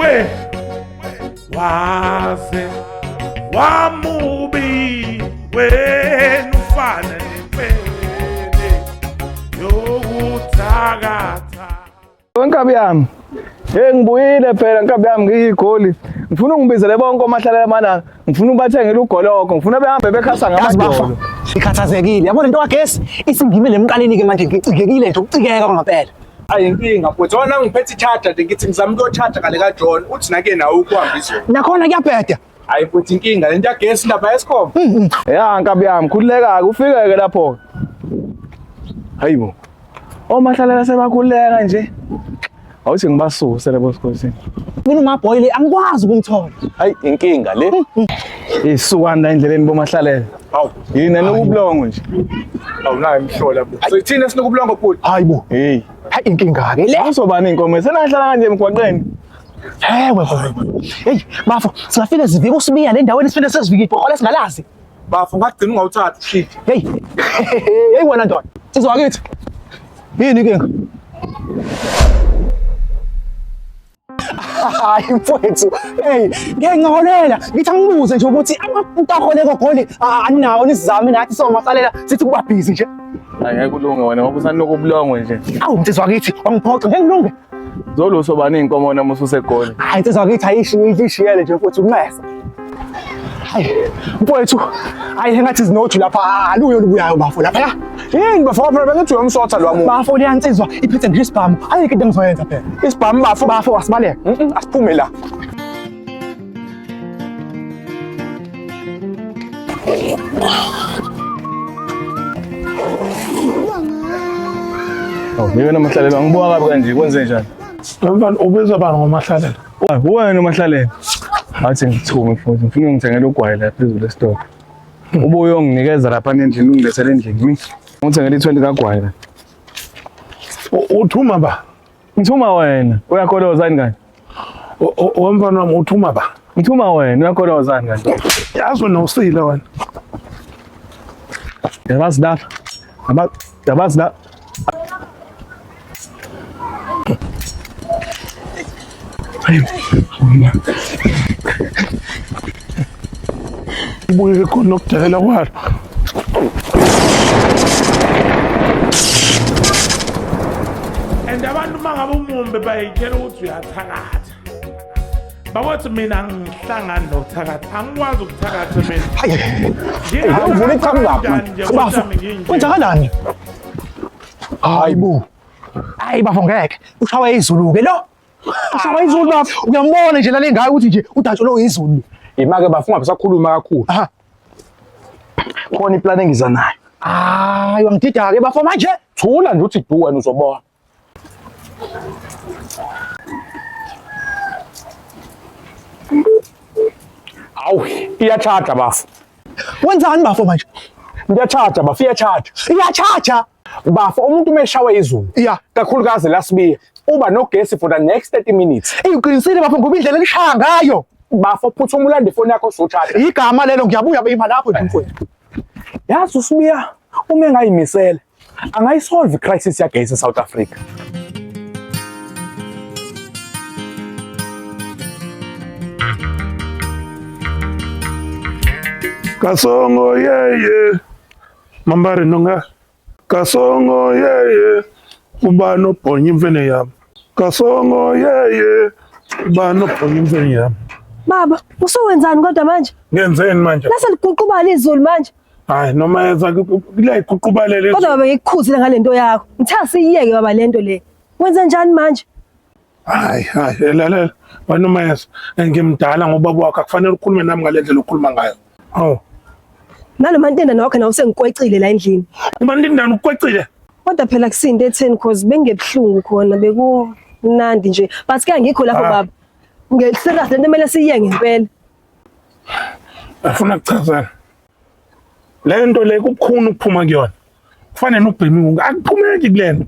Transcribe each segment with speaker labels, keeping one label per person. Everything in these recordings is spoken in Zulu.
Speaker 1: we waze wamubi wena ufana nempene yokuthakatha.
Speaker 2: Nkabi yami, ngibuyile phela nkabi yami ngiyigoli. Ngifuna ungibizele bonke omahlalela mana. Ngifuna ubathengele ugoloko. Ngifuna behambe bekhasa ngamadolo.
Speaker 3: Ngikhathazekile. Yabona into kagesi isingimile emqaleni ke manje ngicikekile nje ukucikeka kwangempela.
Speaker 4: Hayi inkinga mfowethu, wona ngiphethe i-charger ngithi ngizama ukuyo-charger ngale kaJohn uthi nake nawe ukuhambisa.
Speaker 3: Nakhona kuyabheda.
Speaker 4: Hayi mfowethu inkinga lento yagesi ndaba yesicom.
Speaker 2: Ya nkabi yami, khululeka-ke ufike-ke lapho. Hayibo. Omahlalela sebakhululeka nje. Awuthi ngibasuse labo sikhosini.
Speaker 3: Mina uMabhoyi angikwazi ukumthola.
Speaker 2: Hayi inkinga le. Isukani la endleleni bomahlalela.
Speaker 4: Hawu,
Speaker 2: yini nokubulongo nje.
Speaker 4: Awunayo imhlola bo. Sithina sinokubulongo futhi.
Speaker 3: Hayibo.
Speaker 2: Hey.
Speaker 3: Hayi inkinga ke le.
Speaker 2: Awusobani inkomo senahlala kanje emgwaqeni.
Speaker 3: Wewe. Hey, bafo, singafika sivike usibiya le ndaweni sifike sesivike ibhola singalazi.
Speaker 4: Bafo ngagcina ungawuthatha shit.
Speaker 3: Hey. Hey wena ndoda. Sizwa kithi. Yini inkinga? Hayi mfowethu, hey, ngeke ngaholela, ngithi angibuze nje ukuthi amaqahole kogoli aninawo nisizame nathi somasalela sithi kuba busy nje.
Speaker 2: Hayi ngeke kulunge wena ngoba usanokubulongo nje.
Speaker 3: Awu mthizwa kithi, wangiphoxa ngeke ngilunge.
Speaker 2: Zolo sobani inkomo nami ususegoli.
Speaker 3: Hayi mthizwa kithi ayishiyele nje mfowethu kumesa. Hayi mfowethu, hayi engathi zinoju lapha aluyo lubuyayo bafo lapha.
Speaker 4: Yini bafo phela bengithi uyomsotha lwamuntu.
Speaker 3: Bafo liyansizwa iphethe nje isibhamu. Ayike into engizoyenza phela.
Speaker 4: Isibhamu bafo
Speaker 3: asibaleke.
Speaker 4: Asiphume la.
Speaker 2: Yena nomahlalela ngibuka kabi kanje kwenze njani?
Speaker 1: Mfana ubizwa bani ngomahlalela?
Speaker 2: Wena nomahlalela. Athi ngithume futhi ngifuna ungithengele ugwayi la phezulu esitolo. Ubuye unginikeza lapha endlini ungilethele endlini kimi. Ngithengele i20 kagwayi la.
Speaker 1: Uthuma ba?
Speaker 2: Ngithuma wena. Uyakholoza ngani?
Speaker 1: Wemfana wami uthuma ba?
Speaker 2: Ngithuma wena uyakholoza ngani?
Speaker 1: Yazi wena usile wena.
Speaker 2: Yabazi lapha. Yabazi la. Hayi.
Speaker 1: Ubuye khona ukudela kwalo. And abantu mangabe umumbe bayitshela ukuthi uyathakatha. Bawathi mina ngihlangana nokuthakatha. Angikwazi ukuthakatha mina.
Speaker 3: Hayi, uvule iqhamuka. Bafo. Kwenzakalani? Hayibo. Hayi bafo ngeke. Ushawa izulu ke lo. Ushawa izulu bafo. Uyambona nje lale ngayo ukuthi nje udatsholo uyizulu.
Speaker 4: Imake bafunga besakhuluma kakhulu.
Speaker 3: Aha.
Speaker 4: Khona iplan engiza nayo.
Speaker 3: Hayi wangidida ke bafo manje.
Speaker 4: Thula nje uthi du wena uzobona. Awu, iyacharge bafo.
Speaker 3: Wenzani bafo manje?
Speaker 4: Ngiyacharge bafo, iyacharge.
Speaker 3: Iyacharge.
Speaker 4: Bafo umuntu umeshawe izulu.
Speaker 3: Yeah.
Speaker 4: Kakhulukazi lasibiya. Uba nogesi for the next 30 minutes.
Speaker 3: Uqinisile bafo ngoba indlela elishaya ngayo.
Speaker 4: Bafo phuthuma ulande ifoni yakho socharge.
Speaker 3: Igama lelo ngiyabuya beyima lapho nje mfowethu.
Speaker 4: Yazi usibiya uma engayimisela angayisolve icrisis yagesi eSouth Africa.
Speaker 1: Kasongo yeye. Mambari nonga. Kasongo yeye. Ubani obhonya imfene yami. Kasongo yeye. Ubani obhonya imfene yami.
Speaker 5: Baba, usowenzani kodwa manje?
Speaker 1: Ngenzeni manje?
Speaker 5: Lase liququbala izulu manje.
Speaker 1: Hayi noma yenza kuyayiququbala lezi.
Speaker 5: Kodwa baba ngikukhuzile ngalento yakho. Ngithatha siyiyeke baba lento le. Wenza njani manje?
Speaker 1: Hayi lalela. Wanoma yenza ngimdala ngobaba wakho akufanele ukukhulume nami ngalendlela okhuluma ngayo. Hawu.
Speaker 5: Naloma ntenda nawakhe nawo sengikwecile la endlini.
Speaker 1: Uma ndindana ukwecile.
Speaker 5: Kodwa phela kusinde etheni cause bengebhlungu khona bekunandi nje. But ke ngikho lapho baba. Ngesela lento kumele siyiyeke ngempela.
Speaker 1: Afuna ukuchazana. Lento le kubukhuni ukuphuma kuyona. Kufanele ubhemi akuphumeki kulento.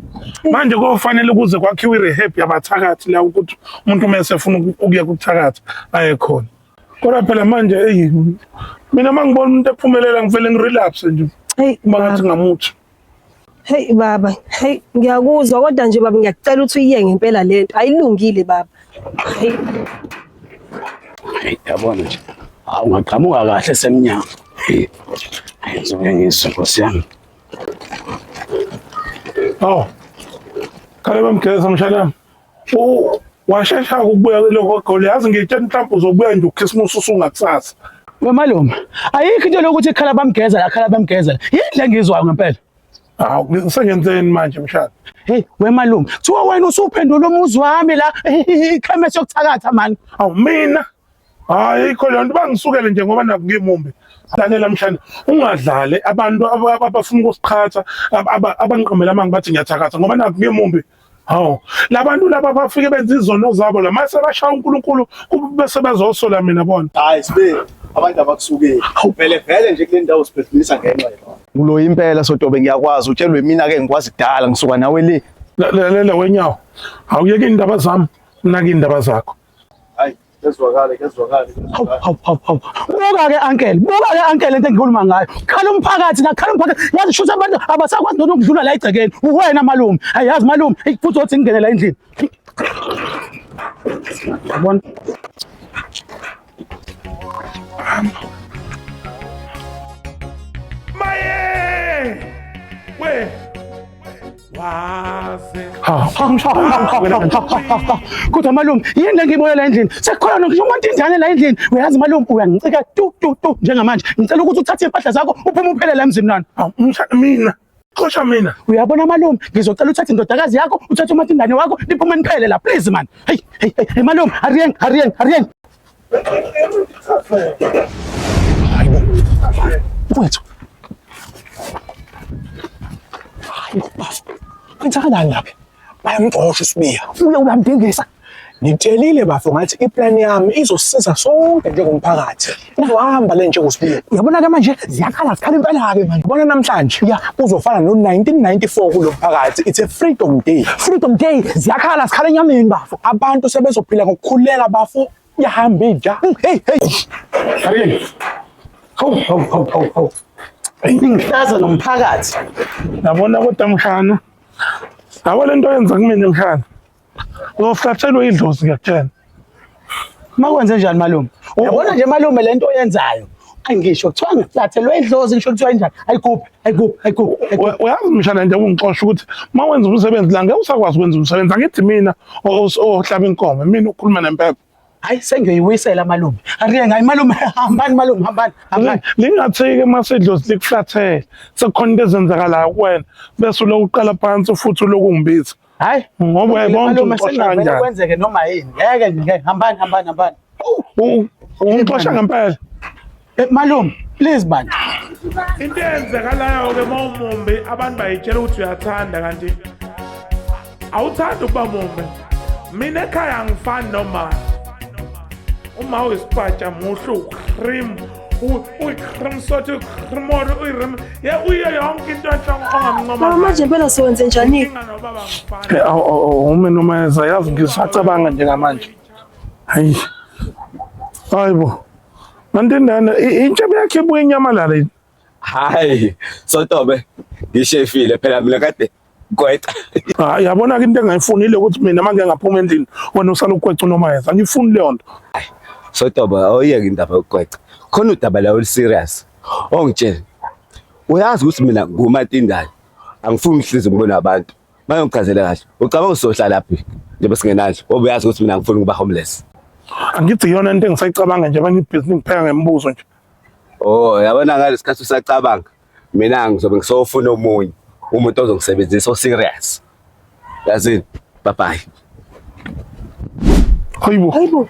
Speaker 1: Manje kofanele ukuze kwakhiwe irehab yabathakathi la ukuthi umuntu mase efuna ukuya kuthakatha aye khona. Kodwa phela manje mina mangibona umuntu ephumelela ngivele ngirelapse nje.
Speaker 5: Hey,
Speaker 1: uma ngathi ngamuthi.
Speaker 5: Hey baba, hey ngiyakuzwa kodwa nje baba ngiyacela ukuthi uyiyeke ngempela lento. Ayilungile baba. Hey.
Speaker 3: Hayi yabona nje. Hawu ngaqhamuka kahle semnyango. Hayi ngizoke ngizwe Nkosi yami.
Speaker 1: Hawu. Khale bamgeza mshanami. Washesha ukubuya lokho goli yazi ngitshela mhlawumbe uzobuya nje uKhisimusi usungakusasa.
Speaker 3: Wemalume, ayikho into lokuthi ikhala bamgezela. Yindle ngizwayo ngempela.
Speaker 1: Hawu sengenzeni manje mshana.
Speaker 3: Hey, wemalume, kuthiwa wena usuphendula umuzi wami la ikhemesi yokuthakatha mani.
Speaker 1: Awu mina. Hayi ikho le nto bangisukele nje ngoba naku ngimumbi. Lalela mshana, ungadlale abantu abafuna ukusiqhatha abangiqomela amangi bathi ngiyathakatha ngoba naku ngimumbi. Hawu, labantu laba bafike benza izono zabo la mase bashaya uNkulunkulu bese bazosola mina bona.
Speaker 6: Hayi sibe abantu abakusukeli. Vele nje kule ndawo siphefumulisa ngenxa yakho.
Speaker 3: Ulo impela Sotobe ngiyakwazi utshelwe mina ke ngikwazi kudala ngisuka nawe le.
Speaker 1: Lalela wenyawo. Awuyeke indaba zami, naki indaba zakho.
Speaker 6: Hayi, kezwakale.
Speaker 3: Hawu. Buka ke uncle lento engikhuluma ngayo. Khala umphakathi. Yazi shutha abantu abasakwazi nokudlula la egcekeni. Uwena malume. Ayazi malume, futhi uthi ngingene la endlini. Yabona?
Speaker 1: Maye! We! Wase.
Speaker 3: Kodwa malume, yini engiyiboya la endlini? Sekukhona ngisho umuntu indane la endlini. Uyazi malume uyangicika tu njengamanje. Ngicela ukuthi uthathe impahla zakho uphume uphele la emzini nani.
Speaker 1: Mina. Xosha mina.
Speaker 3: Uyabona malume, ngizocela uthathe indodakazi yakho, uthathe umuntu indane wakho, niphume niphele la please man. Hey malume, hurry. Hayibo. Mfowethu. Hayibo bafo. Kwenzakalani lapha? Bayamxosha isibiya. Ufuna ubamdingisa. Ngitshelile bafo ngathi iplan yami izosiza sonke njengomphakathi. Uzohamba le nje kusibiya. Uyabona ke manje ziyakhala impela ke manje. Ubona namhlanje kuzofana no1994 kulo mphakathi. It's a freedom day. Freedom day ziyakhala sikhala enyameni bafo. Abantu sebezophila ngokukhululeka bafo. Yahamba inja. Hey. Ariel. Hawu. Ngihlaza nomphakathi.
Speaker 1: Yabona kodwa mshana. Awale nto yenza kumina mshana. Uzoflathelwa idlozi ngiyakutshela.
Speaker 3: Makwenze njani malume? Uyabona nje malume lento oyenzayo. Angisho kuthiwa ngiflathelwe idlozi ngisho kuthiwa njani? Ayikuphi.
Speaker 1: Uyazi mshana nje ungixosha ukuthi mawenza umsebenzi la ngeke usakwazi ukwenza umsebenzi. Angithi mina ohlaba inkomo, mina ukhuluma nempepho.
Speaker 3: Hayi sengiyoyiwisela malume. Ariye ngayi malume hambani malume hambani.
Speaker 1: Lingathike masedlozi likuflathele. Sekukhona into ezenzakalayo kuwena bese ulokuqala phansi futhi ulokungibitha.
Speaker 3: Hayi
Speaker 1: ngoba uyabona
Speaker 3: malume
Speaker 1: ukuthi
Speaker 3: sengavele kwenzeke noma yini. Ngeke hambani.
Speaker 1: Ungixosha ngempela.
Speaker 3: Malume please bani.
Speaker 1: Into eyenzakalayo ke mawumumbi abantu bayitshela ukuthi uyathanda kanti awuthandi ukuba mumbi. Mina ekhaya angifani noma uma uyisipatsha muhle ukhrim ukhrim sothi ukhrimoro uyrim uye yonke into ongamncoma
Speaker 5: Manje impela siwenze njani?
Speaker 1: Uma noma yazi ngisacabanga njengamanje. Hayibo. Mandindana intsha yakhe ibuye inyamalala yini?
Speaker 7: Hayi, Sotobe, ngishefile phela mina kade gwetha.
Speaker 1: Yabona ke into engayifunile ukuthi mina manje ngaphuma endlini wena usala ukweca noma yeza. Angifuni leyo nto.
Speaker 7: Sotobe, awuyeke indaba yokugweca. Khona udaba la ol-serious. Ongitshela. Uyazi ukuthi mina nguMatindane. Angifuni ihliziyo ngibona abantu. Bayongigazela kahle. Ucabanga usohlala lapha nje besingenanje. Obuyazi ukuthi mina ngifuna ukuba homeless.
Speaker 1: Angithi yona into engisayicabanga nje abanye ibhizinisi ngipheka ngemibuzo nje.
Speaker 7: Oh, yabona ngalesikhathi usacabanga. Mina ngizobe ngisofuna umunye. Umuntu ozongisebenzisa o-serious. Yazini? Bye.
Speaker 1: Hayibo.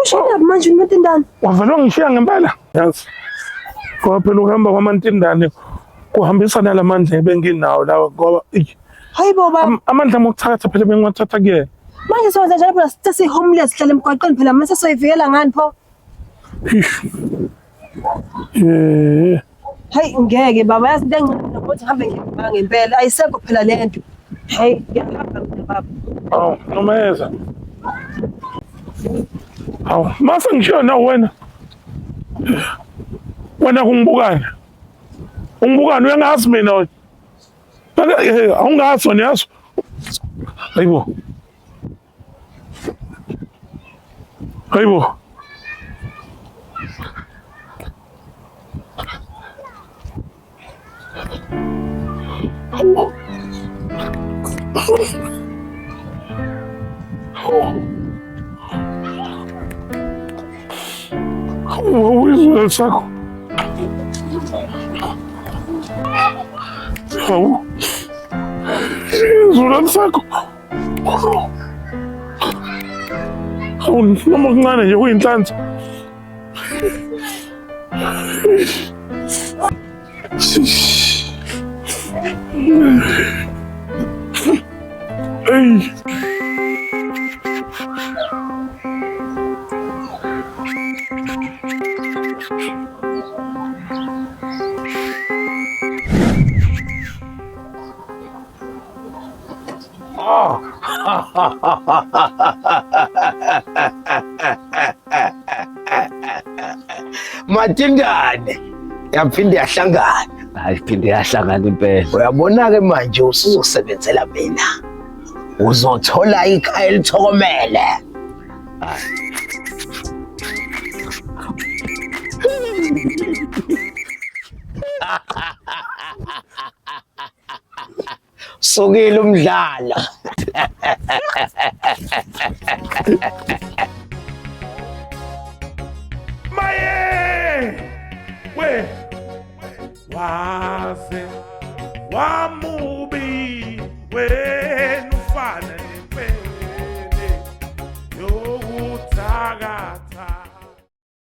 Speaker 5: Ushaya manje uMatindane.
Speaker 1: Wavele ngishiya ngempela. Yazi. Ngoba phela ukuhamba kwaMatindane kuhambisana lamandla ebenginawo lawa ngoba
Speaker 5: Hayibo baba.
Speaker 1: amandla mokuthakatha phela bengiwathatha kuyena.
Speaker 5: Manje siwenze njalo phela sithi si homeless hlala emgwaqeni phela mase soyivikela ngani pho? Hayi ngeke baba yazi into engcono ukuthi ngihambe ngempela ayisekho phela lento. Hayi ngiyahamba baba.
Speaker 1: Noma yeza. Mase ngishiya nawe wena kungibukana. Ungibukani uyangazi mina wena. Awungazi wena yazi. Hayibo. Hayibo. Uyizwela sakho. Hawu. Izwela sakho. Hawu noma kuncane nje kuyinhlanzi. Hey.
Speaker 3: Matindane yaphinde yahlangana.
Speaker 7: Ayiphinde yahlangana impela.
Speaker 3: Uyabona-ke manje usuzosebenzela mina, uzothola ikhaya elithokomele. Sukile umdlalo.
Speaker 1: Maye! We! Wase! Wamubi! We!